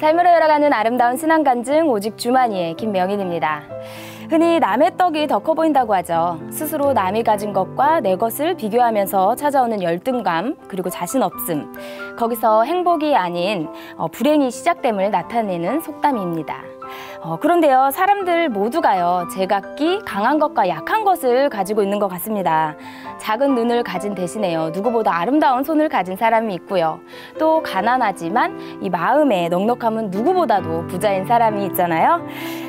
삶으로 열어가는 아름다운 신앙 간증 오직 주만이의 김명인입니다. 흔히 남의 떡이 더 커 보인다고 하죠. 스스로 남이 가진 것과 내 것을 비교하면서 찾아오는 열등감, 그리고 자신 없음. 거기서 행복이 아닌 불행이 시작됨을 나타내는 속담입니다. 그런데요, 사람들 모두가요, 제각기 강한 것과 약한 것을 가지고 있는 것 같습니다. 작은 눈을 가진 대신에요, 누구보다 아름다운 손을 가진 사람이 있고요. 또 가난하지만 이 마음의 넉넉함은 누구보다도 부자인 사람이 있잖아요.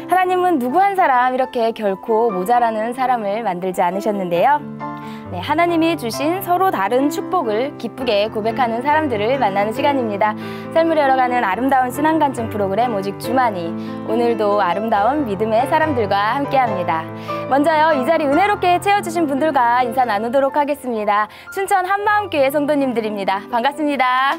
하나님은 누구 한 사람 이렇게 결코 모자라는 사람을 만들지 않으셨는데요. 네, 하나님이 주신 서로 다른 축복을 기쁘게 고백하는 사람들을 만나는 시간입니다. 삶을 열어가는 아름다운 신앙 간증 프로그램 오직 주만이, 오늘도 아름다운 믿음의 사람들과 함께합니다. 먼저요, 이 자리 은혜롭게 채워주신 분들과 인사 나누도록 하겠습니다. 춘천 한마음교회 성도님들입니다. 반갑습니다.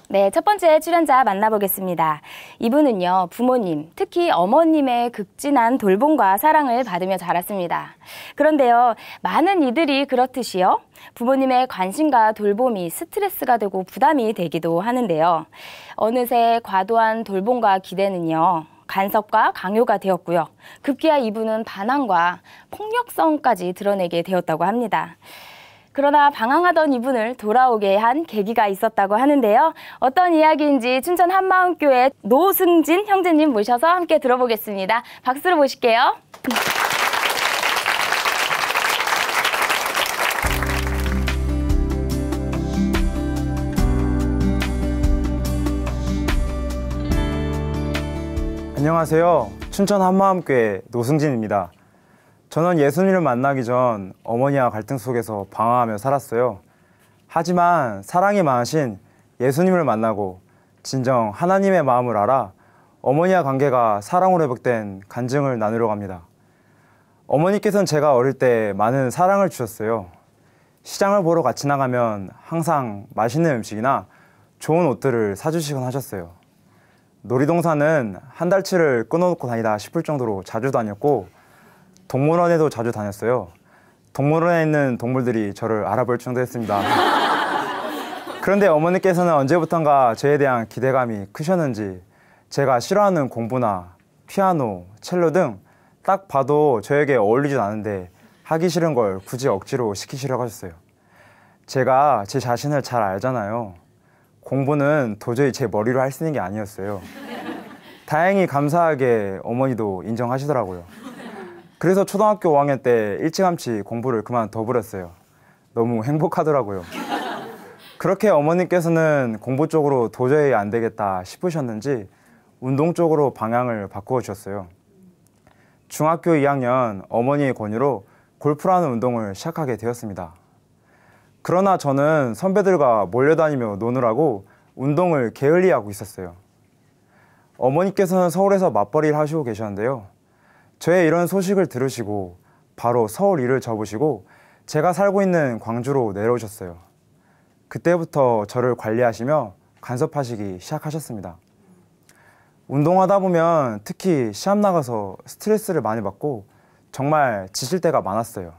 네, 첫 번째 출연자 만나보겠습니다. 이분은요, 부모님, 특히 어머님의 극진한 돌봄과 사랑을 받으며 자랐습니다. 그런데요, 많은 이들이 그렇듯이요, 부모님의 관심과 돌봄이 스트레스가 되고 부담이 되기도 하는데요. 어느새 과도한 돌봄과 기대는요, 간섭과 강요가 되었고요. 급기야 이분은 반항과 폭력성까지 드러내게 되었다고 합니다. 그러나 방황하던 이분을 돌아오게 한 계기가 있었다고 하는데요. 어떤 이야기인지 춘천 한마음교회 노승진 형제님 모셔서 함께 들어보겠습니다. 박수로 모실게요. 안녕하세요. 춘천 한마음교회 노승진입니다. 저는 예수님을 만나기 전 어머니와 갈등 속에서 방황하며 살았어요. 하지만 사랑이 많으신 예수님을 만나고 진정 하나님의 마음을 알아 어머니와 관계가 사랑으로 회복된 간증을 나누려고 합니다. 어머니께서는 제가 어릴 때 많은 사랑을 주셨어요. 시장을 보러 같이 나가면 항상 맛있는 음식이나 좋은 옷들을 사주시곤 하셨어요. 놀이동산은 한 달치를 끊어놓고 다니다 싶을 정도로 자주 다녔고, 동물원에도 자주 다녔어요. 동물원에 있는 동물들이 저를 알아볼 정도였습니다. 그런데 어머니께서는 언제부턴가 저에 대한 기대감이 크셨는지 제가 싫어하는 공부나 피아노, 첼로 등 딱 봐도 저에게 어울리진 않은데 하기 싫은 걸 굳이 억지로 시키시려고 하셨어요. 제가 제 자신을 잘 알잖아요. 공부는 도저히 제 머리로 할 수 있는 게 아니었어요. 다행히 감사하게 어머니도 인정하시더라고요. 그래서 초등학교 5학년 때 일찌감치 공부를 그만둬버렸어요. 너무 행복하더라고요. 그렇게 어머님께서는 공부 쪽으로 도저히 안 되겠다 싶으셨는지 운동 쪽으로 방향을 바꾸어 주셨어요. 중학교 2학년 어머니의 권유로 골프라는 운동을 시작하게 되었습니다. 그러나 저는 선배들과 몰려다니며 노느라고 운동을 게을리하고 있었어요. 어머니께서는 서울에서 맞벌이를 하시고 계셨는데요. 저의 이런 소식을 들으시고 바로 서울 일을 접으시고 제가 살고 있는 광주로 내려오셨어요. 그때부터 저를 관리하시며 간섭하시기 시작하셨습니다. 운동하다 보면 특히 시합 나가서 스트레스를 많이 받고 정말 지칠 때가 많았어요.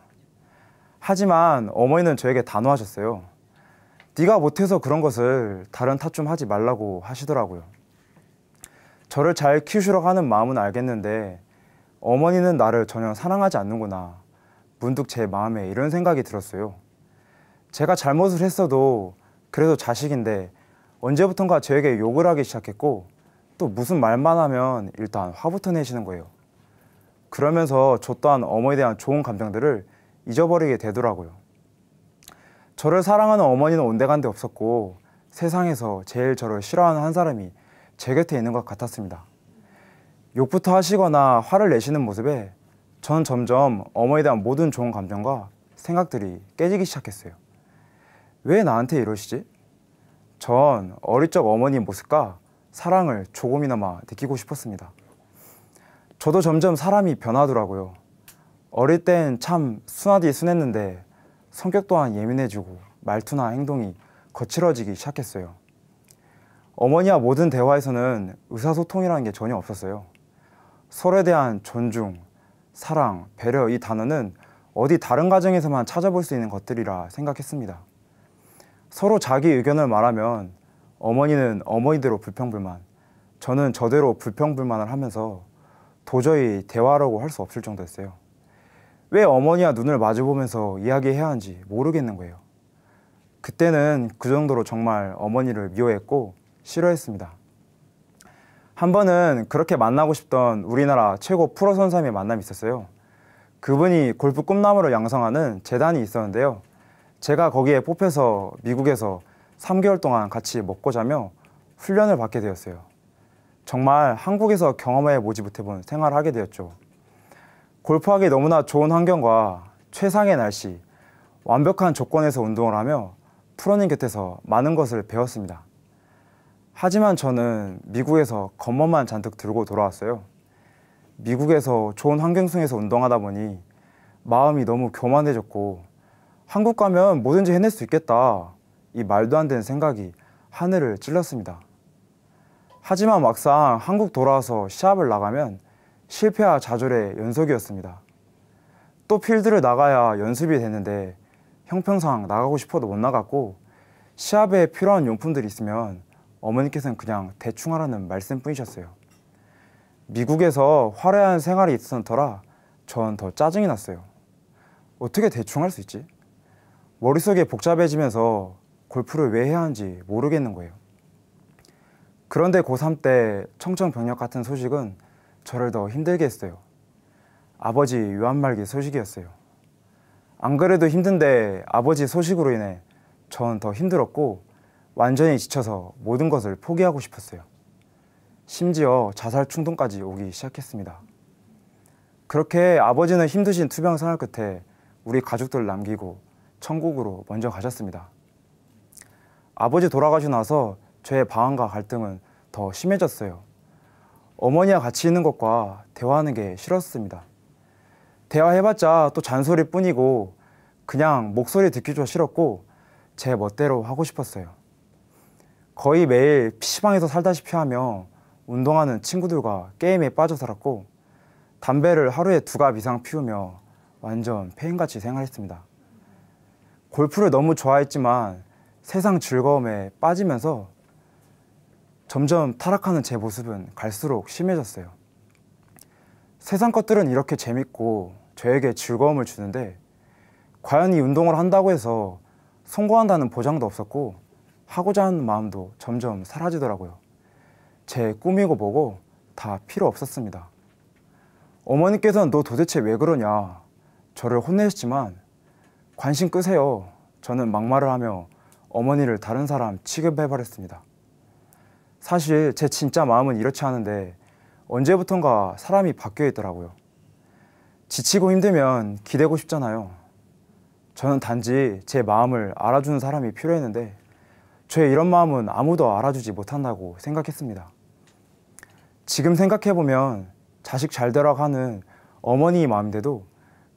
하지만 어머니는 저에게 단호하셨어요. 네가 못해서 그런 것을 다른 탓 좀 하지 말라고 하시더라고요. 저를 잘 키우시려고 하는 마음은 알겠는데 어머니는 나를 전혀 사랑하지 않는구나. 문득 제 마음에 이런 생각이 들었어요. 제가 잘못을 했어도 그래도 자식인데 언제부턴가 저에게 욕을 하기 시작했고, 또 무슨 말만 하면 일단 화부터 내시는 거예요. 그러면서 저 또한 어머니에 대한 좋은 감정들을 잊어버리게 되더라고요. 저를 사랑하는 어머니는 온데간데 없었고 세상에서 제일 저를 싫어하는 한 사람이 제 곁에 있는 것 같았습니다. 욕부터 하시거나 화를 내시는 모습에 저는 점점 어머니에 대한 모든 좋은 감정과 생각들이 깨지기 시작했어요. 왜 나한테 이러시지? 전 어릴 적 어머니의 모습과 사랑을 조금이나마 느끼고 싶었습니다. 저도 점점 사람이 변하더라고요. 어릴 땐 참 순하디 순했는데 성격 또한 예민해지고 말투나 행동이 거칠어지기 시작했어요. 어머니와 모든 대화에서는 의사소통이라는 게 전혀 없었어요. 서로에 대한 존중, 사랑, 배려, 이 단어는 어디 다른 가정에서만 찾아볼 수 있는 것들이라 생각했습니다. 서로 자기 의견을 말하면 어머니는 어머니대로 불평불만, 저는 저대로 불평불만을 하면서 도저히 대화라고 할 수 없을 정도였어요. 왜 어머니와 눈을 마주보면서 이야기해야 하는지 모르겠는 거예요. 그때는 그 정도로 정말 어머니를 미워했고 싫어했습니다. 한 번은 그렇게 만나고 싶던 우리나라 최고 프로 선수의 만남이 있었어요. 그분이 골프 꿈나무를 양성하는 재단이 있었는데요. 제가 거기에 뽑혀서 미국에서 3개월 동안 같이 먹고 자며 훈련을 받게 되었어요. 정말 한국에서 경험해 보지 못해본 생활을 하게 되었죠. 골프하기 너무나 좋은 환경과 최상의 날씨, 완벽한 조건에서 운동을 하며 프로님 곁에서 많은 것을 배웠습니다. 하지만 저는 미국에서 겉멋만 잔뜩 들고 돌아왔어요. 미국에서 좋은 환경 속에서 운동하다 보니 마음이 너무 교만해졌고 한국 가면 뭐든지 해낼 수 있겠다, 이 말도 안 되는 생각이 하늘을 찔렀습니다. 하지만 막상 한국 돌아와서 시합을 나가면 실패와 좌절의 연속이었습니다. 또 필드를 나가야 연습이 되는데 형평상 나가고 싶어도 못 나갔고 시합에 필요한 용품들이 있으면 어머니께서는 그냥 대충 하라는 말씀뿐이셨어요. 미국에서 화려한 생활이 있었던 터라 전 더 짜증이 났어요. 어떻게 대충 할 수 있지? 머릿속이 복잡해지면서 골프를 왜 해야 하는지 모르겠는 거예요. 그런데 고3 때 청천벽력 같은 소식은 저를 더 힘들게 했어요. 아버지 유한말기 소식이었어요. 안 그래도 힘든데 아버지 소식으로 인해 전 더 힘들었고 완전히 지쳐서 모든 것을 포기하고 싶었어요. 심지어 자살 충동까지 오기 시작했습니다. 그렇게 아버지는 힘드신 투병 생활 끝에 우리 가족들을 남기고 천국으로 먼저 가셨습니다. 아버지 돌아가시고 나서 저의 방황과 갈등은 더 심해졌어요. 어머니와 같이 있는 것과 대화하는 게 싫었습니다. 대화해봤자 또 잔소리뿐이고 그냥 목소리 듣기조차 싫었고 제 멋대로 하고 싶었어요. 거의 매일 PC방에서 살다시피 하며 운동하는 친구들과 게임에 빠져 살았고 담배를 하루에 2갑 이상 피우며 완전 폐인같이 생활했습니다. 골프를 너무 좋아했지만 세상 즐거움에 빠지면서 점점 타락하는 제 모습은 갈수록 심해졌어요. 세상 것들은 이렇게 재밌고 저에게 즐거움을 주는데 과연 이 운동을 한다고 해서 성공한다는 보장도 없었고 하고자 하는 마음도 점점 사라지더라고요. 제 꿈이고 뭐고 다 필요 없었습니다. 어머니께서는 너 도대체 왜 그러냐 저를 혼내셨지만 관심 끄세요. 저는 막말을 하며 어머니를 다른 사람 취급해버렸습니다. 사실 제 진짜 마음은 이렇지 않은데 언제부턴가 사람이 바뀌어 있더라고요. 지치고 힘들면 기대고 싶잖아요. 저는 단지 제 마음을 알아주는 사람이 필요했는데 저의 이런 마음은 아무도 알아주지 못한다고 생각했습니다. 지금 생각해보면 자식 잘 되라고 하는 어머니의 마음인데도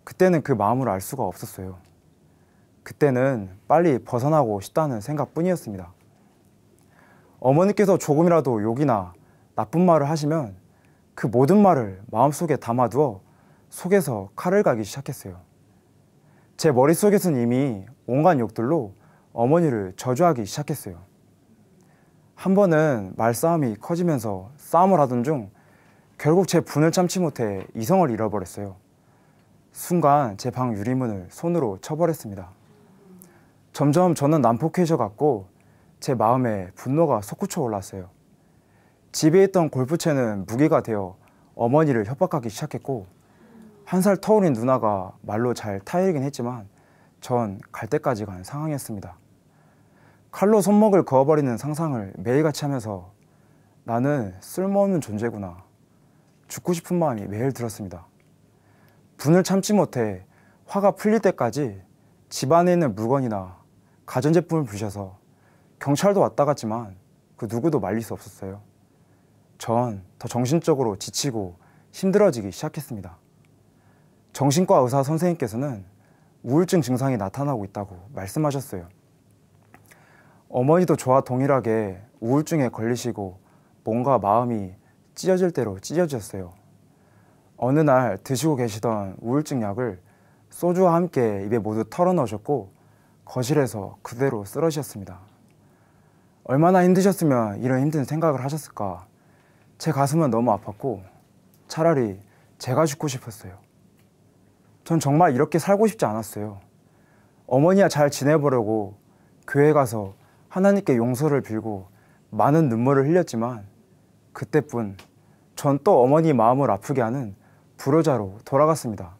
그때는 그 마음을 알 수가 없었어요. 그때는 빨리 벗어나고 싶다는 생각뿐이었습니다. 어머니께서 조금이라도 욕이나 나쁜 말을 하시면 그 모든 말을 마음속에 담아두어 속에서 칼을 갈기 시작했어요. 제 머릿속에서는 이미 온갖 욕들로 어머니를 저주하기 시작했어요. 한 번은 말싸움이 커지면서 싸움을 하던 중 결국 제 분을 참지 못해 이성을 잃어버렸어요. 순간 제 방 유리문을 손으로 쳐버렸습니다. 점점 저는 난폭해져 갔고 제 마음에 분노가 솟구쳐 올랐어요. 집에 있던 골프채는 무기가 되어 어머니를 협박하기 시작했고 1살 터울인 누나가 말로 잘 타이르긴 했지만 전 갈 때까지 간 상황이었습니다. 칼로 손목을 그어버리는 상상을 매일같이 하면서 나는 쓸모없는 존재구나. 죽고 싶은 마음이 매일 들었습니다. 분을 참지 못해 화가 풀릴 때까지 집 안에 있는 물건이나 가전제품을 부셔서 경찰도 왔다 갔지만 그 누구도 말릴 수 없었어요. 전 더 정신적으로 지치고 힘들어지기 시작했습니다. 정신과 의사 선생님께서는 우울증 증상이 나타나고 있다고 말씀하셨어요. 어머니도 저와 동일하게 우울증에 걸리시고 뭔가 마음이 찢어질 대로 찢어졌어요. 어느 날 드시고 계시던 우울증 약을 소주와 함께 입에 모두 털어넣으셨고 거실에서 그대로 쓰러지셨습니다. 얼마나 힘드셨으면 이런 힘든 생각을 하셨을까. 제 가슴은 너무 아팠고 차라리 제가 죽고 싶었어요. 전 정말 이렇게 살고 싶지 않았어요. 어머니와 잘 지내보려고 교회 가서 하나님께 용서를 빌고 많은 눈물을 흘렸지만 그때뿐 전 또 어머니 마음을 아프게 하는 불효자로 돌아갔습니다.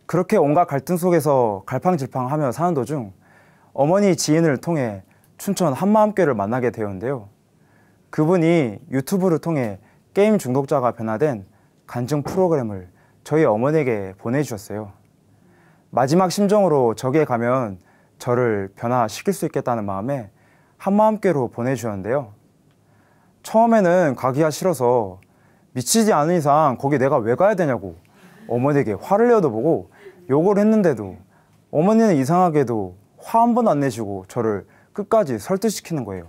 그렇게 온갖 갈등 속에서 갈팡질팡하며 사는 도중 어머니 지인을 통해 춘천 한마음교회를 만나게 되었는데요. 그분이 유튜브를 통해 게임 중독자가 변화된 간증 프로그램을 저희 어머니에게 보내주셨어요. 마지막 심정으로 저기에 가면 저를 변화시킬 수 있겠다는 마음에 한마음교회로 보내주셨는데요. 처음에는 가기가 싫어서 미치지 않은 이상 거기 내가 왜 가야 되냐고 어머니에게 화를 내어도 보고 욕을 했는데도 어머니는 이상하게도 화 한 번도 안 내시고 저를 끝까지 설득시키는 거예요.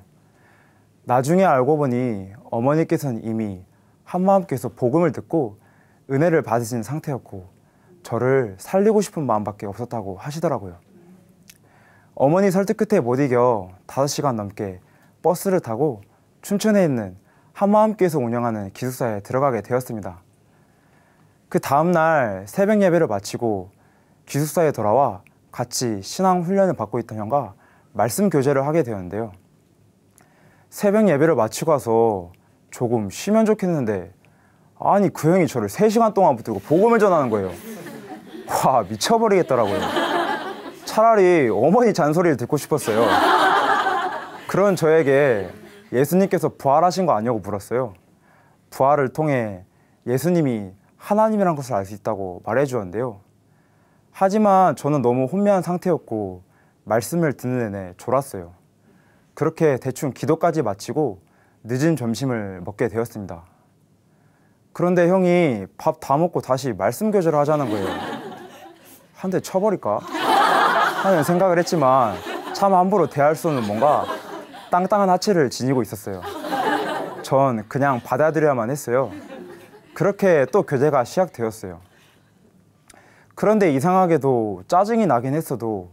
나중에 알고 보니 어머니께서는 이미 한마음교회에서 복음을 듣고 은혜를 받으신 상태였고 저를 살리고 싶은 마음밖에 없었다고 하시더라고요. 어머니 설득 끝에 못 이겨 5시간 넘게 버스를 타고 춘천에 있는 한마음교회에서 운영하는 기숙사에 들어가게 되었습니다. 그 다음날 새벽 예배를 마치고 기숙사에 돌아와 같이 신앙 훈련을 받고 있던 형과 말씀 교제를 하게 되었는데요. 새벽 예배를 마치고 와서 조금 쉬면 좋겠는데 아니 그 형이 저를 3시간 동안 붙들고 복음을 전하는 거예요. 와 미쳐버리겠더라고요. 차라리 어머니 잔소리를 듣고 싶었어요. 그런 저에게 예수님께서 부활하신 거 아니냐고 물었어요. 부활을 통해 예수님이 하나님이란 것을 알 수 있다고 말해 주었는데요. 하지만 저는 너무 혼미한 상태였고 말씀을 듣는 내내 졸았어요. 그렇게 대충 기도까지 마치고 늦은 점심을 먹게 되었습니다. 그런데 형이 밥 다 먹고 다시 말씀 교제를 하자는 거예요. 한 대 쳐버릴까? 하는 생각을 했지만 참 함부로 대할 수 없는 뭔가 땅땅한 하체를 지니고 있었어요. 전 그냥 받아들여야만 했어요. 그렇게 또 교제가 시작되었어요. 그런데 이상하게도 짜증이 나긴 했어도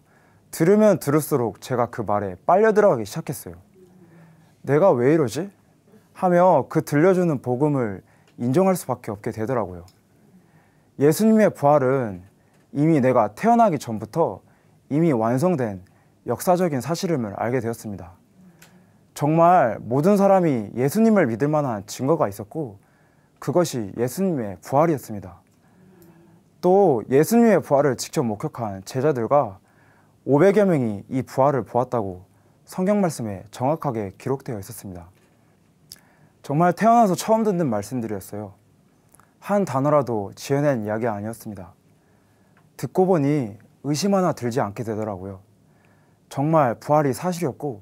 들으면 들을수록 제가 그 말에 빨려 들어가기 시작했어요. 내가 왜 이러지? 하며 그 들려주는 복음을 인정할 수밖에 없게 되더라고요. 예수님의 부활은 이미 내가 태어나기 전부터 이미 완성된 역사적인 사실임을 알게 되었습니다. 정말 모든 사람이 예수님을 믿을 만한 증거가 있었고 그것이 예수님의 부활이었습니다. 또 예수님의 부활을 직접 목격한 제자들과 500여 명이 이 부활을 보았다고 성경 말씀에 정확하게 기록되어 있었습니다. 정말 태어나서 처음 듣는 말씀들이었어요. 한 단어라도 지어낸 이야기 아니었습니다. 듣고 보니 의심 하나 들지 않게 되더라고요. 정말 부활이 사실이었고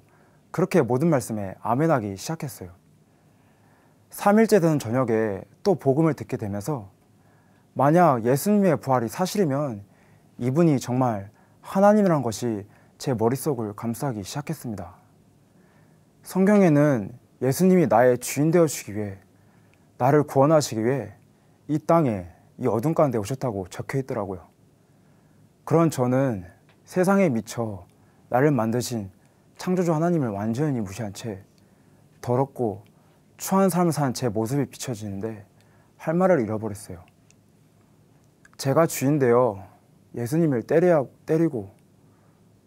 그렇게 모든 말씀에 아멘하기 시작했어요. 3일째 되는 저녁에 또 복음을 듣게 되면서 만약 예수님의 부활이 사실이면 이분이 정말 하나님이란 것이 제 머릿속을 감싸기 시작했습니다. 성경에는 예수님이 나의 주인 되어주기 위해 나를 구원하시기 위해 이 땅에 이 어둠 가운데 오셨다고 적혀 있더라고요. 그런 저는 세상에 미쳐 나를 만드신 창조주 하나님을 완전히 무시한 채 더럽고 추한 삶을 사는 제 모습이 비춰지는데 할 말을 잃어버렸어요. 제가 주인 되어 예수님을 때리고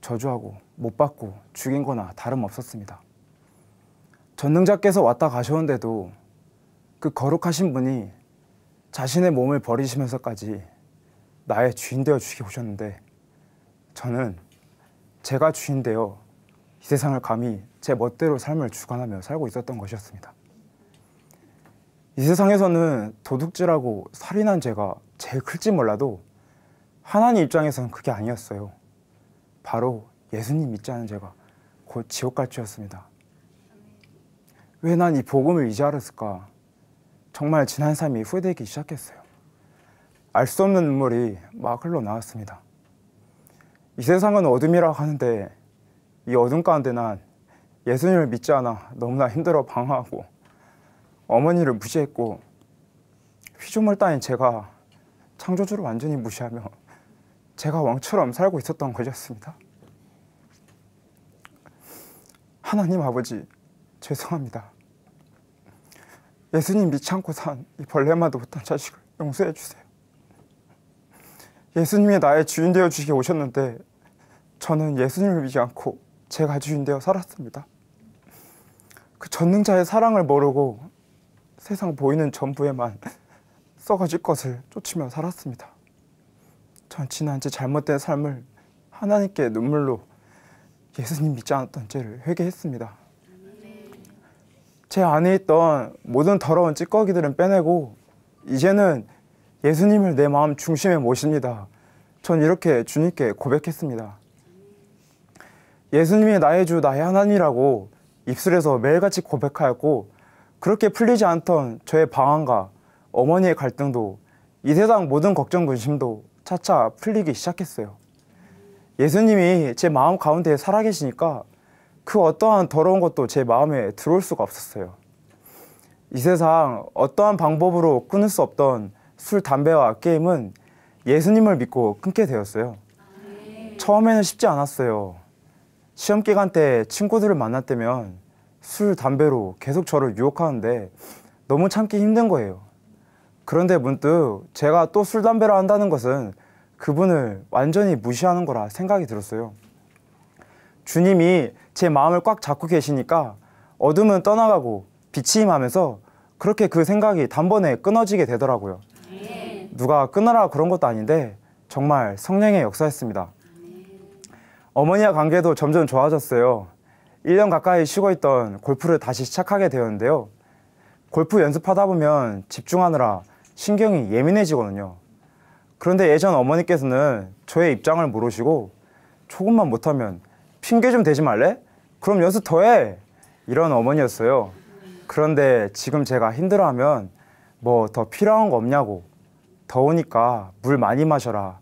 저주하고 못 받고 죽인 거나 다름없었습니다. 전능자께서 왔다 가셨는데도 그 거룩하신 분이 자신의 몸을 버리시면서까지 나의 주인 되어 주시게 오셨는데 저는 제가 주인 되어 이 세상을 감히 제 멋대로 삶을 주관하며 살고 있었던 것이었습니다. 이 세상에서는 도둑질하고 살인한 죄가 제일 클지 몰라도 하나님 입장에서는 그게 아니었어요. 바로 예수님 믿지 않은 죄가 곧 지옥 갈 죄였습니다. 왜 난 이 복음을 이제 알았을까? 정말 지난 삶이 후회되기 시작했어요. 알 수 없는 눈물이 막 흘러나왔습니다. 이 세상은 어둠이라고 하는데 이 어둠 가운데 난 예수님을 믿지 않아 너무나 힘들어 방황하고 어머니를 무시했고 피조물 따윈 제가 창조주를 완전히 무시하며 제가 왕처럼 살고 있었던 것이었습니다. 하나님 아버지, 죄송합니다. 예수님 믿지 않고 산 이 벌레마도 못한 자식을 용서해 주세요. 예수님이 나의 주인 되어 주시게 오셨는데 저는 예수님을 믿지 않고 제가 주인 되어 살았습니다. 그 전능자의 사랑을 모르고 세상 보이는 전부에만 썩어질 것을 쫓으며 살았습니다. 전 지난 제 잘못된 삶을 하나님께 눈물로 예수님 믿지 않았던 죄를 회개했습니다. 제 안에 있던 모든 더러운 찌꺼기들은 빼내고 이제는 예수님을 내 마음 중심에 모십니다. 전 이렇게 주님께 고백했습니다. 예수님이 나의 주, 나의 하나님이라고 입술에서 매일같이 고백하였고 그렇게 풀리지 않던 저의 방황과 어머니의 갈등도 이 세상 모든 걱정 근심도 차차 풀리기 시작했어요. 예수님이 제 마음 가운데 살아계시니까 그 어떠한 더러운 것도 제 마음에 들어올 수가 없었어요. 이 세상 어떠한 방법으로 끊을 수 없던 술, 담배와 게임은 예수님을 믿고 끊게 되었어요. 처음에는 쉽지 않았어요. 시험 기간 때 친구들을 만날 때면 술, 담배로 계속 저를 유혹하는데 너무 참기 힘든 거예요. 그런데 문득 제가 또 술, 담배를 한다는 것은 그분을 완전히 무시하는 거라 생각이 들었어요. 주님이 제 마음을 꽉 잡고 계시니까 어둠은 떠나가고 빛이 임하면서 그렇게 그 생각이 단번에 끊어지게 되더라고요. 누가 끊으라 그런 것도 아닌데 정말 성령의 역사였습니다. 어머니와 관계도 점점 좋아졌어요. 1년 가까이 쉬고 있던 골프를 다시 시작하게 되었는데요. 골프 연습하다 보면 집중하느라 신경이 예민해지거든요. 그런데 예전 어머니께서는 저의 입장을 모르시고 조금만 못하면 핑계 좀 대지 말래? 그럼 연습 더 해! 이런 어머니였어요. 그런데 지금 제가 힘들어하면 뭐 더 필요한 거 없냐고, 더우니까 물 많이 마셔라,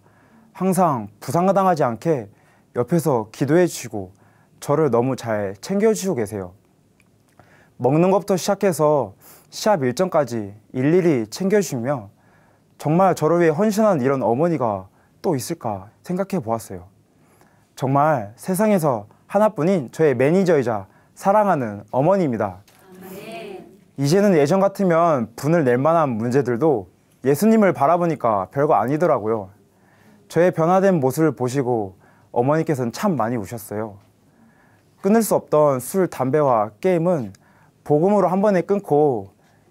항상 부상당하지 않게 옆에서 기도해 주시고 저를 너무 잘 챙겨주시고 계세요. 먹는 것부터 시작해서 시합 일정까지 일일이 챙겨주시며 정말 저를 위해 헌신한 이런 어머니가 또 있을까 생각해 보았어요. 정말 세상에서 하나뿐인 저의 매니저이자 사랑하는 어머니입니다. 이제는 예전 같으면 분을 낼 만한 문제들도 예수님을 바라보니까 별거 아니더라고요. 저의 변화된 모습을 보시고 어머니께서는 참 많이 우셨어요. 끊을 수 없던 술, 담배와 게임은 복음으로 한 번에 끊고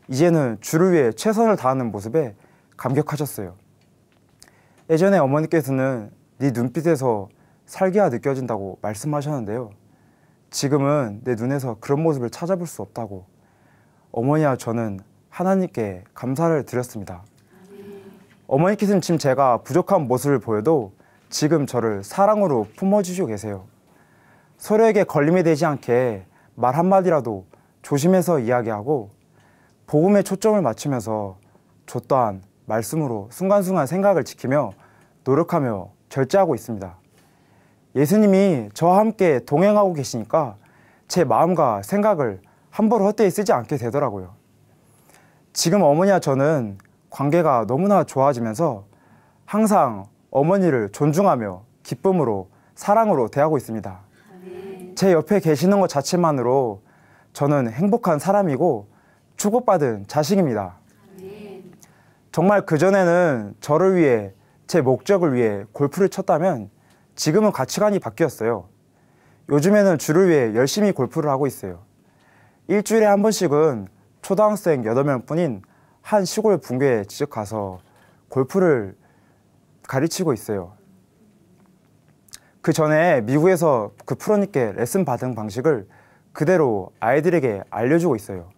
이제는 주를 위해 최선을 다하는 모습에 감격하셨어요. 예전에 어머니께서는 네 눈빛에서 살기가 느껴진다고 말씀하셨는데요. 지금은 내 눈에서 그런 모습을 찾아볼 수 없다고 어머니와 저는 하나님께 감사를 드렸습니다. 어머니께서는 지금 제가 부족한 모습을 보여도 지금 저를 사랑으로 품어주시고 계세요. 서로에게 걸림이 되지 않게 말 한마디라도 조심해서 이야기하고 복음에 초점을 맞추면서 저 또한 말씀으로 순간순간 생각을 지키며 노력하며 절제하고 있습니다. 예수님이 저와 함께 동행하고 계시니까 제 마음과 생각을 함부로 헛되이 쓰지 않게 되더라고요. 지금 어머니와 저는 관계가 너무나 좋아지면서 항상 어머니를 존중하며 기쁨으로 사랑으로 대하고 있습니다. 제 옆에 계시는 것 자체만으로 저는 행복한 사람이고 축복받은 자식입니다. 정말 그전에는 저를 위해 제 목적을 위해 골프를 쳤다면 지금은 가치관이 바뀌었어요. 요즘에는 주를 위해 열심히 골프를 하고 있어요. 일주일에 한 번씩은 초등학생 8명 뿐인 한 시골 분교에 직접 가서 골프를 가르치고 있어요. 그 전에 미국에서 그 프로님께 레슨 받은 방식을 그대로 아이들에게 알려주고 있어요.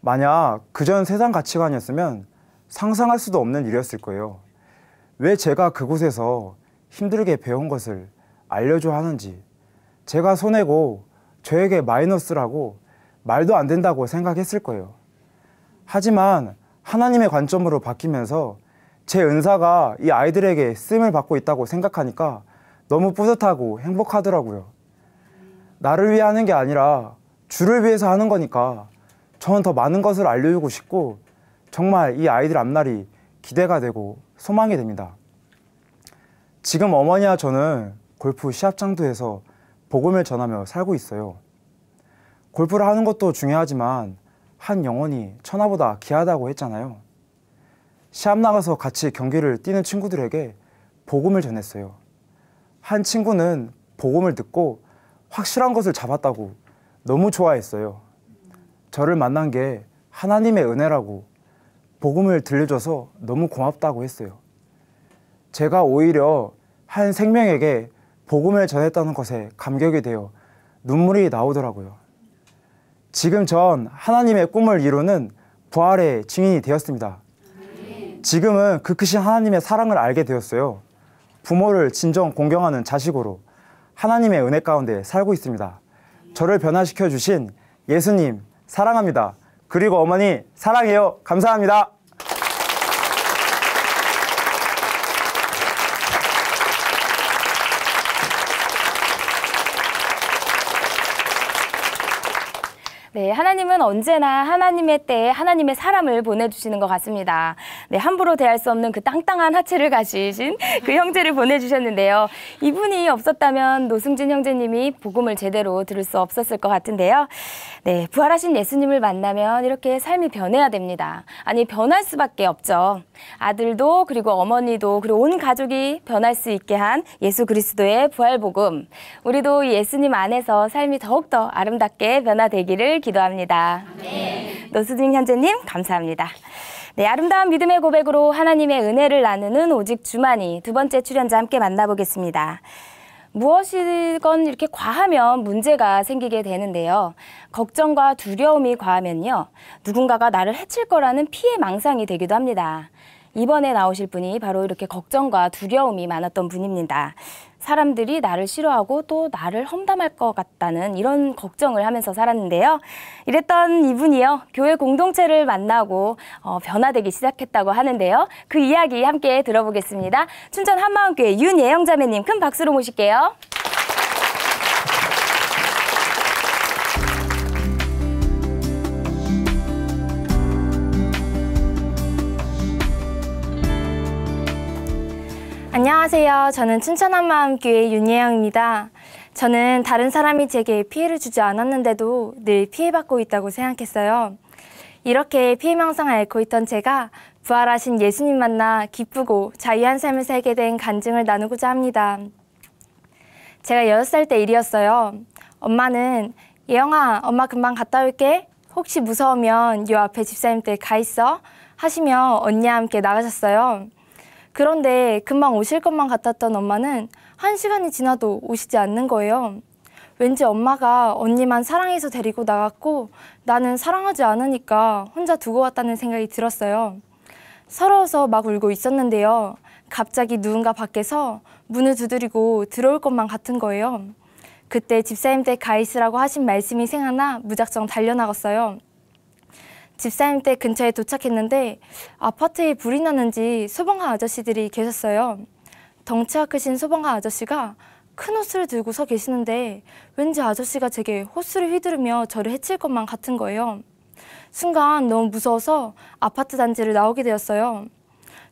만약 그전 세상 가치관이었으면 상상할 수도 없는 일이었을 거예요. 왜 제가 그곳에서 힘들게 배운 것을 알려줘야 하는지, 제가 손해고 저에게 마이너스라고 말도 안 된다고 생각했을 거예요. 하지만 하나님의 관점으로 바뀌면서 제 은사가 이 아이들에게 쓰임을 받고 있다고 생각하니까 너무 뿌듯하고 행복하더라고요. 나를 위해 하는 게 아니라 주를 위해서 하는 거니까 저는 더 많은 것을 알려주고 싶고 정말 이 아이들 앞날이 기대가 되고 소망이 됩니다. 지금 어머니와 저는 골프 시합장도에서 복음을 전하며 살고 있어요. 골프를 하는 것도 중요하지만 한 영혼이 천하보다 귀하다고 했잖아요. 시합 나가서 같이 경기를 뛰는 친구들에게 복음을 전했어요. 한 친구는 복음을 듣고 확실한 것을 잡았다고 너무 좋아했어요. 저를 만난 게 하나님의 은혜라고 복음을 들려줘서 너무 고맙다고 했어요. 제가 오히려 한 생명에게 복음을 전했다는 것에 감격이 되어 눈물이 나오더라고요. 지금 전 하나님의 꿈을 이루는 부활의 증인이 되었습니다. 지금은 그 크신 하나님의 사랑을 알게 되었어요. 부모를 진정 공경하는 자식으로 하나님의 은혜 가운데 살고 있습니다. 저를 변화시켜 주신 예수님 사랑합니다. 그리고 어머니 사랑해요. 감사합니다. 네, 하나님은 언제나 하나님의 때에 하나님의 사람을 보내주시는 것 같습니다. 네, 함부로 대할 수 없는 그 땅땅한 하체를 가지신 그 형제를 보내주셨는데요. 이분이 없었다면 노승진 형제님이 복음을 제대로 들을 수 없었을 것 같은데요. 네, 부활하신 예수님을 만나면 이렇게 삶이 변해야 됩니다. 아니, 변할 수밖에 없죠. 아들도 그리고 어머니도 그리고 온 가족이 변할 수 있게 한 예수 그리스도의 부활복음. 우리도 예수님 안에서 삶이 더욱더 아름답게 변화되기를 기도합니다. 네. 노수진 현재님 감사합니다. 네, 아름다운 믿음의 고백으로 하나님의 은혜를 나누는 오직 주만이 두 번째 출연자 함께 만나보겠습니다. 무엇이건 이렇게 과하면 문제가 생기게 되는데요. 걱정과 두려움이 과하면요. 누군가가 나를 해칠 거라는 피해 망상이 되기도 합니다. 이번에 나오실 분이 바로 이렇게 걱정과 두려움이 많았던 분입니다. 사람들이 나를 싫어하고 또 나를 험담할 것 같다는 이런 걱정을 하면서 살았는데요. 이랬던 이분이요. 교회 공동체를 만나고 변화되기 시작했다고 하는데요. 그 이야기 함께 들어보겠습니다. 춘천 한마음교회 윤예영 자매님 큰 박수로 모실게요. 안녕하세요. 저는 춘천 한마음교회 윤예영입니다. 저는 다른 사람이 제게 피해를 주지 않았는데도 늘 피해받고 있다고 생각했어요. 이렇게 피해망상을 앓고 있던 제가 부활하신 예수님 만나 기쁘고 자유한 삶을 살게 된 간증을 나누고자 합니다. 제가 6살 때 일이었어요. 엄마는 예영아, 엄마 금방 갔다 올게. 혹시 무서우면 요 앞에 집사님 댁 가 있어 하시며 언니와 함께 나가셨어요. 그런데 금방 오실 것만 같았던 엄마는 1시간이 지나도 오시지 않는 거예요. 왠지 엄마가 언니만 사랑해서 데리고 나갔고 나는 사랑하지 않으니까 혼자 두고 왔다는 생각이 들었어요. 서러워서 막 울고 있었는데요. 갑자기 누군가 밖에서 문을 두드리고 들어올 것만 같은 거예요. 그때 집사님 댁 가 있으라고 하신 말씀이 생각나 무작정 달려나갔어요. 집사님 댁 근처에 도착했는데 아파트에 불이 났는지 소방관 아저씨들이 계셨어요. 덩치가 크신 소방관 아저씨가 큰 호스를 들고 서 계시는데 왠지 아저씨가 제게 호스를 휘두르며 저를 해칠 것만 같은 거예요. 순간 너무 무서워서 아파트 단지를 나오게 되었어요.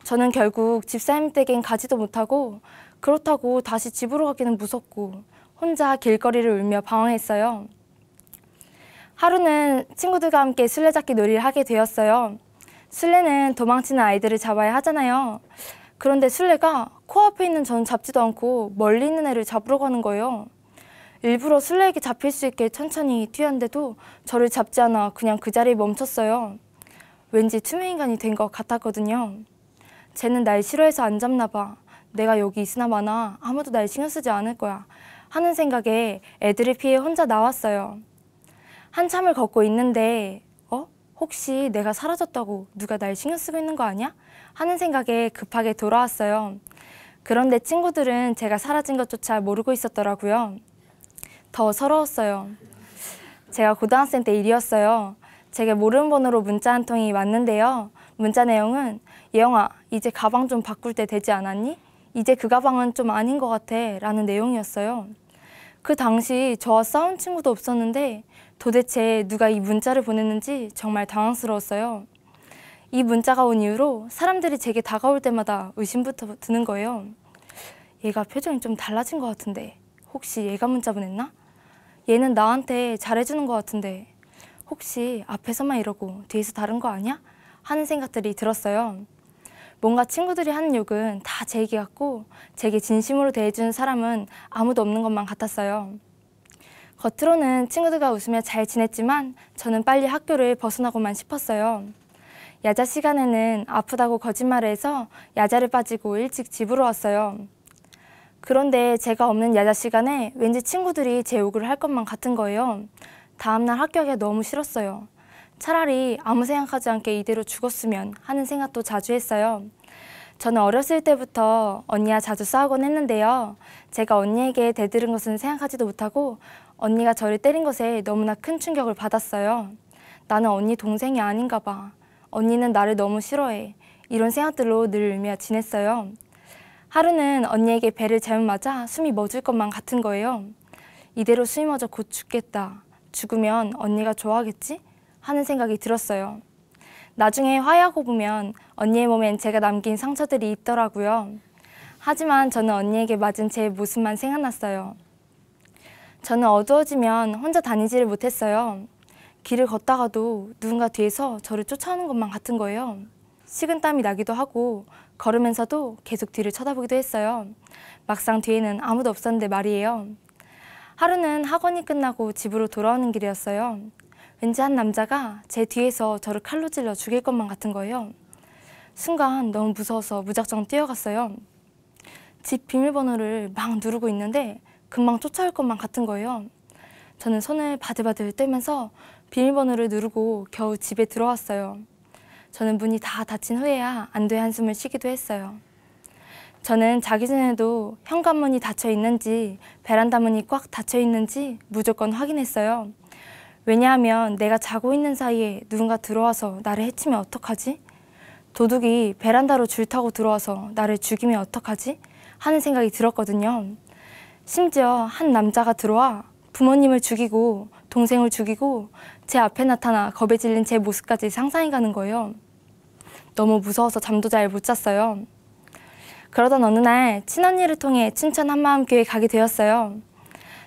저는 결국 집사님 댁엔 가지도 못하고 그렇다고 다시 집으로 가기는 무섭고 혼자 길거리를 울며 방황했어요. 하루는 친구들과 함께 술래잡기 놀이를 하게 되었어요. 술래는 도망치는 아이들을 잡아야 하잖아요. 그런데 술래가 코앞에 있는 저는 잡지도 않고 멀리 있는 애를 잡으러 가는 거예요. 일부러 술래에게 잡힐 수 있게 천천히 뛰었는데도 저를 잡지 않아 그냥 그 자리에 멈췄어요. 왠지 투명인간이 된 것 같았거든요. 쟤는 날 싫어해서 안 잡나 봐. 내가 여기 있으나 마나 아무도 날 신경 쓰지 않을 거야 하는 생각에 애들을 피해 혼자 나왔어요. 한참을 걷고 있는데 혹시 내가 사라졌다고 누가 날 신경 쓰고 있는 거 아니야? 하는 생각에 급하게 돌아왔어요. 그런데 친구들은 제가 사라진 것조차 모르고 있었더라고요. 더 서러웠어요. 제가 고등학생 때 일이었어요. 제게 모르는 번호로 문자 한 통이 왔는데요. 문자 내용은 예영아, 이제 가방 좀 바꿀 때 되지 않았니? 이제 그 가방은 좀 아닌 것 같아 라는 내용이었어요. 그 당시 저와 싸운 친구도 없었는데 도대체 누가 이 문자를 보냈는지 정말 당황스러웠어요. 이 문자가 온 이후로 사람들이 제게 다가올 때마다 의심부터 드는 거예요. 얘가 표정이 좀 달라진 것 같은데 혹시 얘가 문자 보냈나? 얘는 나한테 잘해주는 것 같은데 혹시 앞에서만 이러고 뒤에서 다른 거 아니야? 하는 생각들이 들었어요. 뭔가 친구들이 하는 욕은 다 제 얘기 같고 제게 진심으로 대해주는 사람은 아무도 없는 것만 같았어요. 겉으로는 친구들과 웃으며 잘 지냈지만 저는 빨리 학교를 벗어나고만 싶었어요. 야자 시간에는 아프다고 거짓말을 해서 야자를 빠지고 일찍 집으로 왔어요. 그런데 제가 없는 야자 시간에 왠지 친구들이 제 욕을 할 것만 같은 거예요. 다음날 학교 가기가 너무 싫었어요. 차라리 아무 생각하지 않게 이대로 죽었으면 하는 생각도 자주 했어요. 저는 어렸을 때부터 언니와 자주 싸우곤 했는데요. 제가 언니에게 대들은 것은 생각하지도 못하고 언니가 저를 때린 것에 너무나 큰 충격을 받았어요. 나는 언니 동생이 아닌가 봐. 언니는 나를 너무 싫어해. 이런 생각들로 늘 울며 지냈어요. 하루는 언니에게 배를 잘못 맞아 숨이 멎을 것만 같은 거예요. 이대로 숨이 멎어 곧 죽겠다. 죽으면 언니가 좋아하겠지? 하는 생각이 들었어요. 나중에 화해하고 보면 언니의 몸엔 제가 남긴 상처들이 있더라고요. 하지만 저는 언니에게 맞은 제 모습만 생각났어요. 저는 어두워지면 혼자 다니지를 못했어요. 길을 걷다가도 누군가 뒤에서 저를 쫓아오는 것만 같은 거예요. 식은땀이 나기도 하고 걸으면서도 계속 뒤를 쳐다보기도 했어요. 막상 뒤에는 아무도 없었는데 말이에요. 하루는 학원이 끝나고 집으로 돌아오는 길이었어요. 왠지 한 남자가 제 뒤에서 저를 칼로 찔러 죽일 것만 같은 거예요. 순간 너무 무서워서 무작정 뛰어갔어요. 집 비밀번호를 막 누르고 있는데 금방 쫓아올 것만 같은 거예요. 저는 손을 바들바들 떨면서 비밀번호를 누르고 겨우 집에 들어왔어요. 저는 문이 다 닫힌 후에야 안도의 한숨을 쉬기도 했어요. 저는 자기 전에도 현관문이 닫혀 있는지 베란다 문이 꽉 닫혀 있는지 무조건 확인했어요. 왜냐하면 내가 자고 있는 사이에 누군가 들어와서 나를 해치면 어떡하지? 도둑이 베란다로 줄 타고 들어와서 나를 죽이면 어떡하지? 하는 생각이 들었거든요. 심지어 한 남자가 들어와 부모님을 죽이고 동생을 죽이고 제 앞에 나타나 겁에 질린 제 모습까지 상상이 가는 거예요. 너무 무서워서 잠도 잘 못 잤어요. 그러던 어느 날 친언니를 통해 춘천 한마음교회에 가게 되었어요.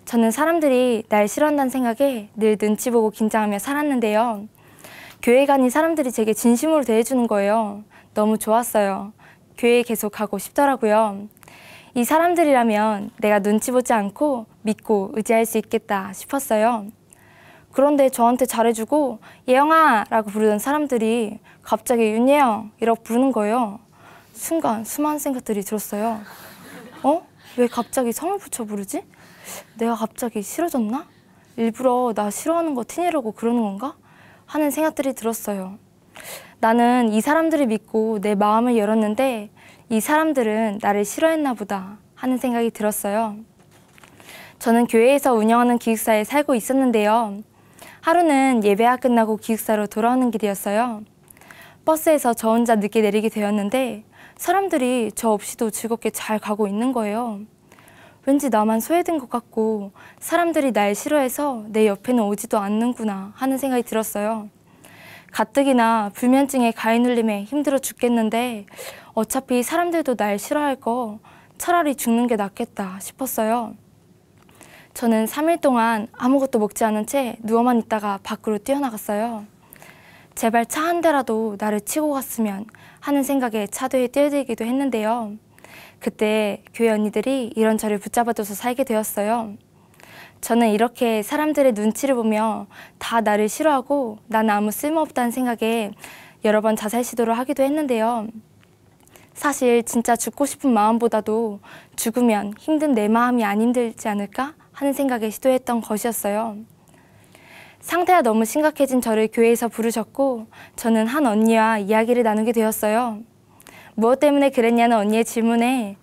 저는 사람들이 날 싫어한다는 생각에 늘 눈치 보고 긴장하며 살았는데요. 교회 가니 사람들이 제게 진심으로 대해주는 거예요. 너무 좋았어요. 교회에 계속 가고 싶더라고요. 이 사람들이라면 내가 눈치 보지 않고 믿고 의지할 수 있겠다 싶었어요. 그런데 저한테 잘해주고 예영아 라고 부르던 사람들이 갑자기 윤예영 이라고 부르는 거예요. 순간 수많은 생각들이 들었어요. 왜 갑자기 성을 붙여 부르지? 내가 갑자기 싫어졌나? 일부러 나 싫어하는 거 티내려고 그러는 건가? 하는 생각들이 들었어요. 나는 이 사람들을 믿고 내 마음을 열었는데 이 사람들은 나를 싫어했나 보다 하는 생각이 들었어요. 저는 교회에서 운영하는 기숙사에 살고 있었는데요. 하루는 예배가 끝나고 기숙사로 돌아오는 길이었어요. 버스에서 저 혼자 늦게 내리게 되었는데 사람들이 저 없이도 즐겁게 잘 가고 있는 거예요. 왠지 나만 소외된 것 같고 사람들이 날 싫어해서 내 옆에는 오지도 않는구나 하는 생각이 들었어요. 가뜩이나 불면증에 가위 눌림에 힘들어 죽겠는데 어차피 사람들도 날 싫어할 거 차라리 죽는 게 낫겠다 싶었어요. 저는 3일 동안 아무것도 먹지 않은 채 누워만 있다가 밖으로 뛰어나갔어요. 제발 차 한 대라도 나를 치고 갔으면 하는 생각에 차도에 뛰어들기도 했는데요. 그때 교회 언니들이 이런 저를 붙잡아줘서 살게 되었어요. 저는 이렇게 사람들의 눈치를 보며 다 나를 싫어하고 나는 아무 쓸모없다는 생각에 여러 번 자살 시도를 하기도 했는데요. 사실 진짜 죽고 싶은 마음보다도 죽으면 힘든 내 마음이 안 힘들지 않을까 하는 생각에 시도했던 것이었어요. 상태가 너무 심각해진 저를 교회에서 부르셨고 저는 한 언니와 이야기를 나누게 되었어요. 무엇 때문에 그랬냐는 언니의 질문에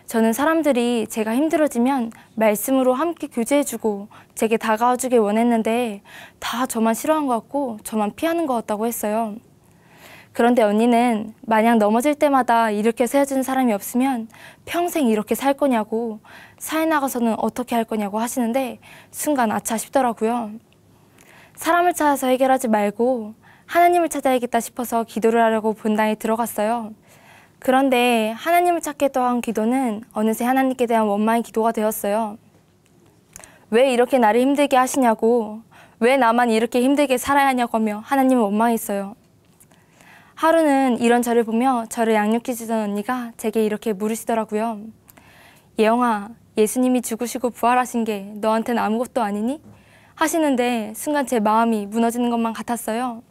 저는 사람들이 제가 힘들어지면 말씀으로 함께 교제해주고 제게 다가와주길 원했는데 다 저만 싫어한 것 같고 저만 피하는 것 같다고 했어요. 그런데 언니는 마냥 넘어질 때마다 이렇게 세워주는 사람이 없으면 평생 이렇게 살 거냐고 사회 나가서는 어떻게 할 거냐고 하시는데 순간 아차 싶더라고요. 사람을 찾아서 해결하지 말고 하나님을 찾아야겠다 싶어서 기도를 하려고 본당에 들어갔어요. 그런데 하나님을 찾겠다고 한 기도는 어느새 하나님께 대한 원망의 기도가 되었어요. 왜 이렇게 나를 힘들게 하시냐고, 왜 나만 이렇게 힘들게 살아야 하냐고 하며 하나님을 원망했어요. 하루는 이런 저를 보며 저를 양육해주던 언니가 제게 이렇게 물으시더라고요. 예영아, 예수님이 죽으시고 부활하신 게 너한테는 아무것도 아니니? 하시는데 순간 제 마음이 무너지는 것만 같았어요.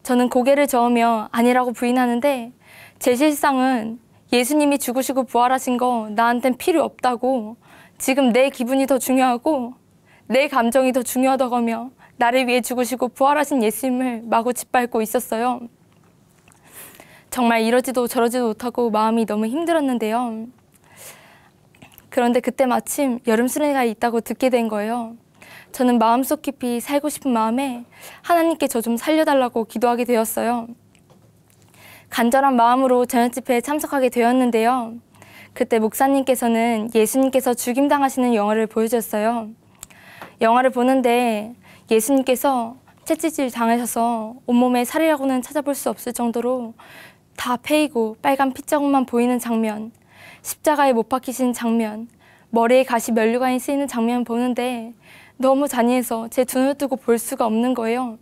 저는 고개를 저으며 아니라고 부인하는데 제 실상은 예수님이 죽으시고 부활하신 거 나한텐 필요 없다고, 지금 내 기분이 더 중요하고 내 감정이 더 중요하다고 하며 나를 위해 죽으시고 부활하신 예수님을 마구 짓밟고 있었어요. 정말 이러지도 저러지도 못하고 마음이 너무 힘들었는데요. 그런데 그때 마침 여름 수련회가 있다고 듣게 된 거예요. 저는 마음속 깊이 살고 싶은 마음에 하나님께 저 좀 살려달라고 기도하게 되었어요. 간절한 마음으로 저녁 집회에 참석하게 되었는데요. 그때 목사님께서는 예수님께서 죽임당하시는 영화를 보여주셨어요. 영화를 보는데 예수님께서 채찍질 당하셔서 온몸에 살이라고는 찾아볼 수 없을 정도로 다 패이고 빨간 핏자국만 보이는 장면, 십자가에 못 박히신 장면, 머리에 가시 면류관이 쓰이는 장면 보는데 너무 잔인해서 제 두 눈을 뜨고 볼 수가 없는 거예요.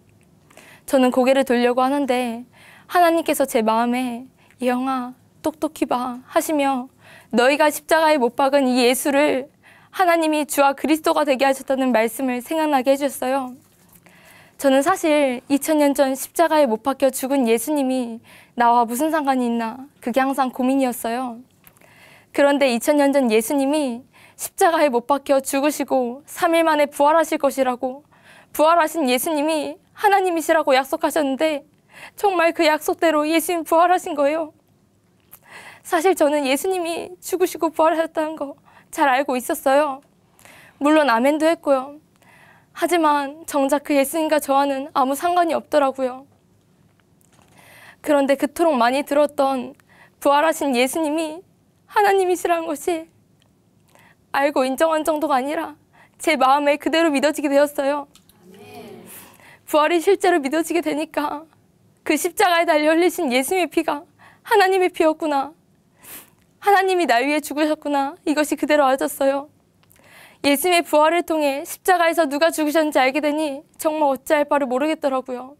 저는 고개를 돌려고 하는데 하나님께서 제 마음에 예영아 똑똑히 봐 하시며 너희가 십자가에 못 박은 이 예수를 하나님이 주와 그리스도가 되게 하셨다는 말씀을 생각나게 해주셨어요. 저는 사실 2000년 전 십자가에 못 박혀 죽은 예수님이 나와 무슨 상관이 있나 그게 항상 고민이었어요. 그런데 2000년 전 예수님이 십자가에 못 박혀 죽으시고 3일 만에 부활하실 것이라고, 부활하신 예수님이 하나님이시라고 약속하셨는데 정말 그 약속대로 예수님 부활하신 거예요. 사실 저는 예수님이 죽으시고 부활하셨다는 거 잘 알고 있었어요. 물론 아멘도 했고요. 하지만 정작 그 예수님과 저와는 아무 상관이 없더라고요. 그런데 그토록 많이 들었던 부활하신 예수님이 하나님이시라는 것이 알고 인정한 정도가 아니라 제 마음에 그대로 믿어지게 되었어요. 부활이 실제로 믿어지게 되니까 그 십자가에 달려 흘리신 예수님의 피가 하나님의 피였구나. 하나님이 날 위해 죽으셨구나. 이것이 그대로 알아졌어요. 예수님의 부활을 통해 십자가에서 누가 죽으셨는지 알게 되니 정말 어찌할 바를 모르겠더라고요.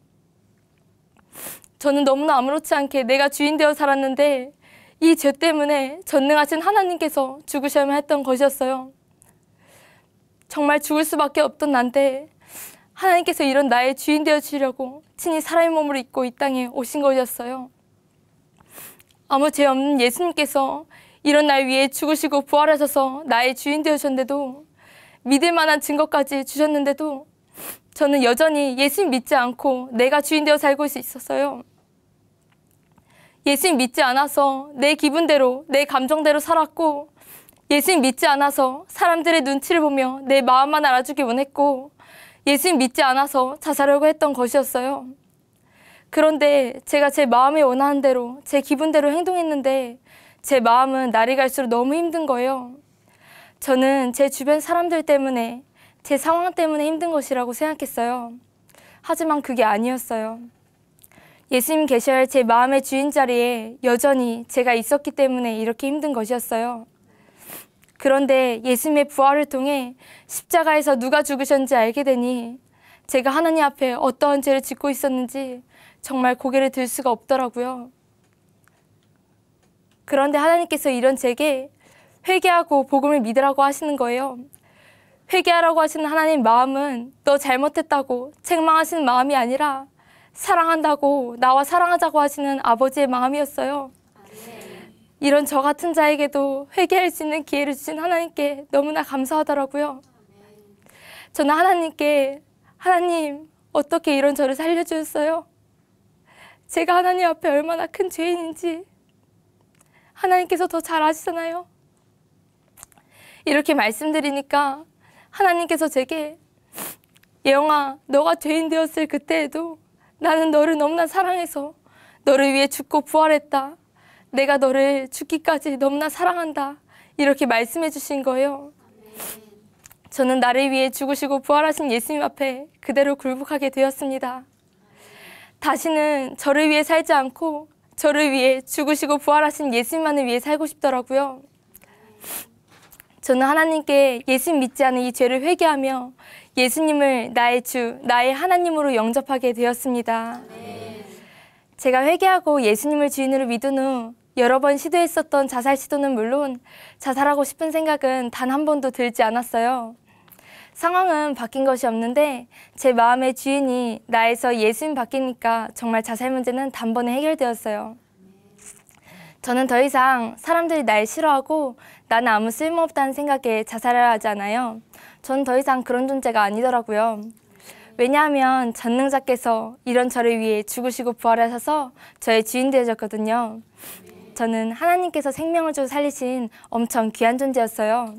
저는 너무나 아무렇지 않게 내가 주인 되어 살았는데 이 죄 때문에 전능하신 하나님께서 죽으셔야만 했던 것이었어요. 정말 죽을 수밖에 없던 난데 하나님께서 이런 나의 주인 되어 주시려고 친히 사람의 몸을 입고 이 땅에 오신 것이었어요. 아무 죄 없는 예수님께서 이런 날 위해 죽으시고 부활하셔서 나의 주인 되어주셨는데도, 믿을 만한 증거까지 주셨는데도 저는 여전히 예수님 믿지 않고 내가 주인 되어 살고 있었어요. 예수님 믿지 않아서 내 기분대로 내 감정대로 살았고, 예수님 믿지 않아서 사람들의 눈치를 보며 내 마음만 알아주기 원했고, 예수님 믿지 않아서 자살하려고 했던 것이었어요. 그런데 제가 제 마음이 원하는 대로 제 기분대로 행동했는데 제 마음은 날이 갈수록 너무 힘든 거예요. 저는 제 주변 사람들 때문에, 제 상황 때문에 힘든 것이라고 생각했어요. 하지만 그게 아니었어요. 예수님 계셔야 할 제 마음의 주인 자리에 여전히 제가 있었기 때문에 이렇게 힘든 것이었어요. 그런데 예수님의 부활을 통해 십자가에서 누가 죽으셨는지 알게 되니 제가 하나님 앞에 어떠한 죄를 짓고 있었는지 정말 고개를 들 수가 없더라고요. 그런데 하나님께서 이런 제게 회개하고 복음을 믿으라고 하시는 거예요. 회개하라고 하시는 하나님 마음은 너 잘못했다고 책망하시는 마음이 아니라 사랑한다고, 나와 사랑하자고 하시는 아버지의 마음이었어요. 이런 저 같은 자에게도 회개할 수 있는 기회를 주신 하나님께 너무나 감사하더라고요. 저는 하나님께, 하나님 어떻게 이런 저를 살려주셨어요? 제가 하나님 앞에 얼마나 큰 죄인인지 하나님께서 더 잘 아시잖아요. 이렇게 말씀드리니까 하나님께서 제게 예영아, 너가 죄인 되었을 그때에도 나는 너를 너무나 사랑해서 너를 위해 죽고 부활했다. 내가 너를 죽기까지 너무나 사랑한다. 이렇게 말씀해 주신 거예요. 저는 나를 위해 죽으시고 부활하신 예수님 앞에 그대로 굴복하게 되었습니다. 다시는 저를 위해 살지 않고 저를 위해 죽으시고 부활하신 예수님만을 위해 살고 싶더라고요. 저는 하나님께 예수님 믿지 않은 이 죄를 회개하며 예수님을 나의 주, 나의 하나님으로 영접하게 되었습니다. 제가 회개하고 예수님을 주인으로 믿은 후 여러 번 시도했었던 자살 시도는 물론 자살하고 싶은 생각은 단 한 번도 들지 않았어요. 상황은 바뀐 것이 없는데 제 마음의 주인이 나에서 예수님 바뀌니까 정말 자살 문제는 단번에 해결되었어요. 저는 더 이상 사람들이 날 싫어하고 나는 아무 쓸모없다는 생각에 자살을 하지 않아요. 저는 더 이상 그런 존재가 아니더라고요. 왜냐하면 전능자께서 이런 저를 위해 죽으시고 부활하셔서 저의 주인 되어졌거든요. 저는 하나님께서 생명을 주고 살리신 엄청 귀한 존재였어요.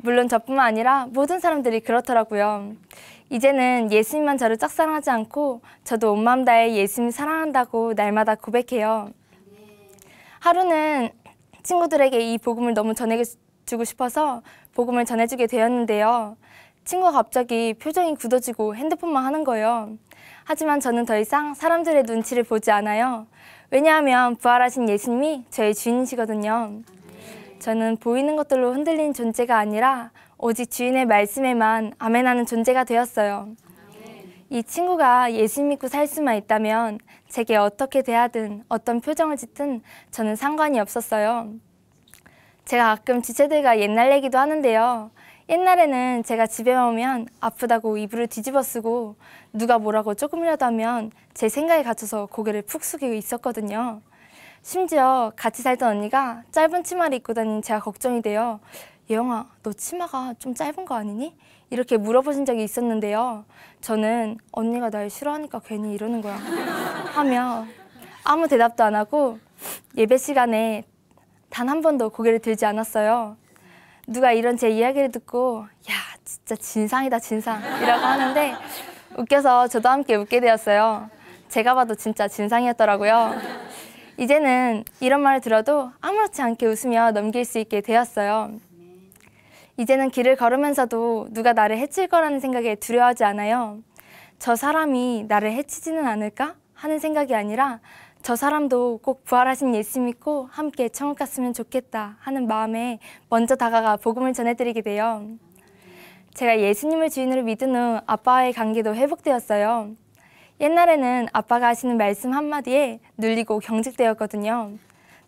물론 저뿐만 아니라 모든 사람들이 그렇더라고요. 이제는 예수님만 저를 짝사랑하지 않고 저도 온 마음 다해 예수님 사랑한다고 날마다 고백해요. 하루는 친구들에게 이 복음을 너무 전해주고 싶어서 복음을 전해주게 되었는데요. 친구가 갑자기 표정이 굳어지고 핸드폰만 하는 거예요. 하지만 저는 더 이상 사람들의 눈치를 보지 않아요. 왜냐하면 부활하신 예수님이 저의 주인이시거든요. 저는 보이는 것들로 흔들린 존재가 아니라 오직 주인의 말씀에만 아멘하는 존재가 되었어요. 이 친구가 예수님 믿고 살 수만 있다면 제게 어떻게 대하든 어떤 표정을 짓든 저는 상관이 없었어요. 제가 가끔 지체들과 옛날 얘기도 하는데요. 옛날에는 제가 집에 오면 아프다고 이불을 뒤집어 쓰고 누가 뭐라고 조금이라도 하면 제 생각에 갇혀서 고개를 푹 숙이고 있었거든요. 심지어 같이 살던 언니가 짧은 치마를 입고 다니는 제가 걱정이 돼요. 예영아, 너 치마가 좀 짧은 거 아니니? 이렇게 물어보신 적이 있었는데요. 저는 언니가 날 싫어하니까 괜히 이러는 거야 하며 아무 대답도 안 하고 예배 시간에 단 한 번도 고개를 들지 않았어요. 누가 이런 제 이야기를 듣고 야 진짜 진상이다 진상 이라고 하는데 웃겨서 저도 함께 웃게 되었어요. 제가 봐도 진짜 진상이었더라고요. 이제는 이런 말을 들어도 아무렇지 않게 웃으며 넘길 수 있게 되었어요. 이제는 길을 걸으면서도 누가 나를 해칠 거라는 생각에 두려워하지 않아요. 저 사람이 나를 해치지는 않을까 하는 생각이 아니라 저 사람도 꼭 부활하신 예수 믿고 함께 천국 갔으면 좋겠다 하는 마음에 먼저 다가가 복음을 전해드리게 돼요. 제가 예수님을 주인으로 믿은 후 아빠와의 관계도 회복되었어요. 옛날에는 아빠가 하시는 말씀 한마디에 눌리고 경직되었거든요.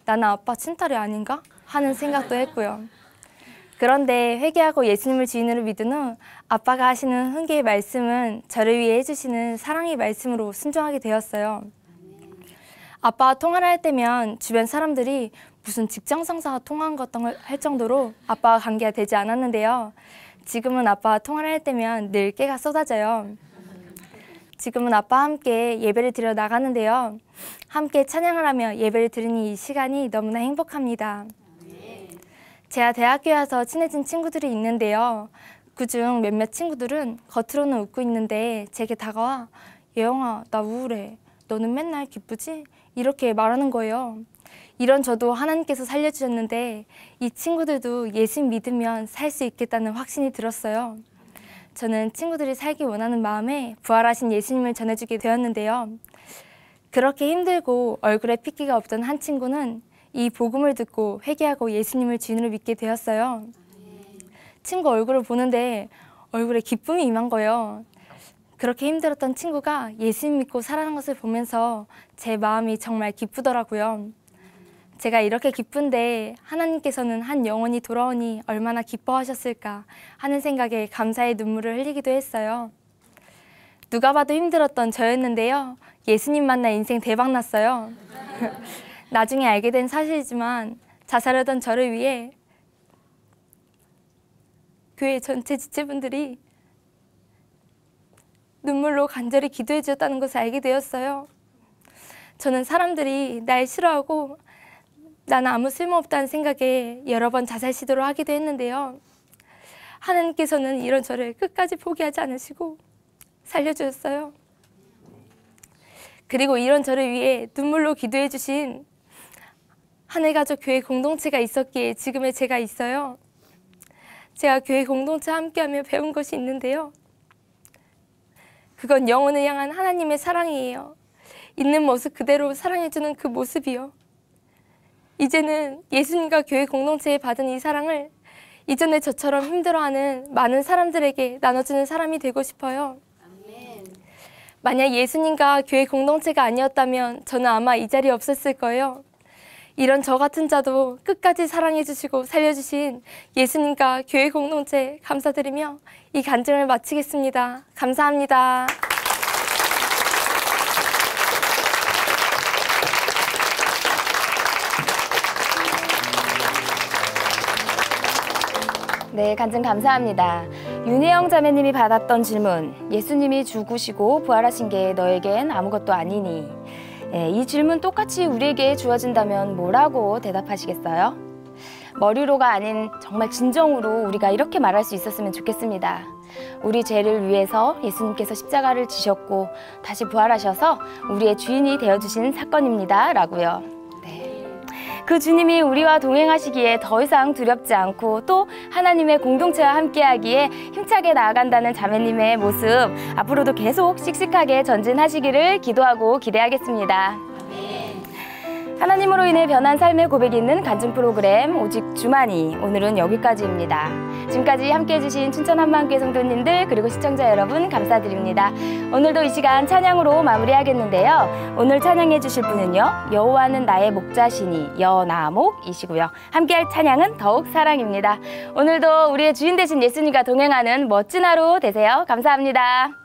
나는 아빠 친딸이 아닌가? 하는 생각도 했고요. 그런데 회개하고 예수님을 주인으로 믿은 후 아빠가 하시는 훈계의 말씀은 저를 위해 해주시는 사랑의 말씀으로 순종하게 되었어요. 아빠와 통화를 할 때면 주변 사람들이 무슨 직장 상사와 통화한 것 할 정도로 아빠와 관계가 되지 않았는데요. 지금은 아빠와 통화를 할 때면 늘 깨가 쏟아져요. 지금은 아빠와 함께 예배를 드려 나가는데요. 함께 찬양을 하며 예배를 드리는 이 시간이 너무나 행복합니다. 제가 대학교에 와서 친해진 친구들이 있는데요. 그중 몇몇 친구들은 겉으로는 웃고 있는데 제게 다가와 예영아, 나 우울해. 너는 맨날 기쁘지? 이렇게 말하는 거예요. 이런 저도 하나님께서 살려주셨는데 이 친구들도 예수 믿으면 살 수 있겠다는 확신이 들었어요. 저는 친구들이 살기 원하는 마음에 부활하신 예수님을 전해주게 되었는데요. 그렇게 힘들고 얼굴에 핏기가 없던 한 친구는 이 복음을 듣고 회개하고 예수님을 주인으로 믿게 되었어요. 친구 얼굴을 보는데 얼굴에 기쁨이 임한 거예요. 그렇게 힘들었던 친구가 예수님 믿고 살아가는 것을 보면서 제 마음이 정말 기쁘더라고요. 제가 이렇게 기쁜데 하나님께서는 한 영혼이 돌아오니 얼마나 기뻐하셨을까 하는 생각에 감사의 눈물을 흘리기도 했어요. 누가 봐도 힘들었던 저였는데요. 예수님 만나 인생 대박났어요. 나중에 알게 된 사실이지만 자살하던 저를 위해 교회 전체 지체분들이 눈물로 간절히 기도해 주셨다는 것을 알게 되었어요. 저는 사람들이 날 싫어하고 나는 아무 쓸모없다는 생각에 여러 번 자살 시도를 하기도 했는데요. 하나님께서는 이런 저를 끝까지 포기하지 않으시고 살려주셨어요. 그리고 이런 저를 위해 눈물로 기도해 주신 하늘가족 교회 공동체가 있었기에 지금의 제가 있어요. 제가 교회 공동체와 함께하며 배운 것이 있는데요. 그건 영혼을 향한 하나님의 사랑이에요. 있는 모습 그대로 사랑해주는 그 모습이요. 이제는 예수님과 교회 공동체에 받은 이 사랑을 이전에 저처럼 힘들어하는 많은 사람들에게 나눠주는 사람이 되고 싶어요. 만약 예수님과 교회 공동체가 아니었다면 저는 아마 이 자리에 없었을 거예요. 이런 저 같은 자도 끝까지 사랑해주시고 살려주신 예수님과 교회 공동체 감사드리며 이 간증을 마치겠습니다. 감사합니다. 네, 간증 감사합니다. 윤혜영 자매님이 받았던 질문, 예수님이 죽으시고 부활하신 게 너에겐 아무것도 아니니. 이 질문 똑같이 우리에게 주어진다면 뭐라고 대답하시겠어요? 머리로가 아닌 정말 진정으로 우리가 이렇게 말할 수 있었으면 좋겠습니다. 우리 죄를 위해서 예수님께서 십자가를 지셨고 다시 부활하셔서 우리의 주인이 되어주신 사건입니다. 라고요. 그 주님이 우리와 동행하시기에 더 이상 두렵지 않고 또 하나님의 공동체와 함께하기에 힘차게 나아간다는 자매님의 모습 앞으로도 계속 씩씩하게 전진하시기를 기도하고 기대하겠습니다. 하나님으로 인해 변한 삶의 고백이 있는 간증 프로그램 오직 주만이 오늘은 여기까지입니다. 지금까지 함께해 주신 춘천 한마음교회 성도님들 그리고 시청자 여러분 감사드립니다. 오늘도 이 시간 찬양으로 마무리하겠는데요. 오늘 찬양해 주실 분은요. 여호와는 나의 목자시니 여나목이시고요. 함께할 찬양은 더욱 사랑입니다. 오늘도 우리의 주인 되신 예수님과 동행하는 멋진 하루 되세요. 감사합니다.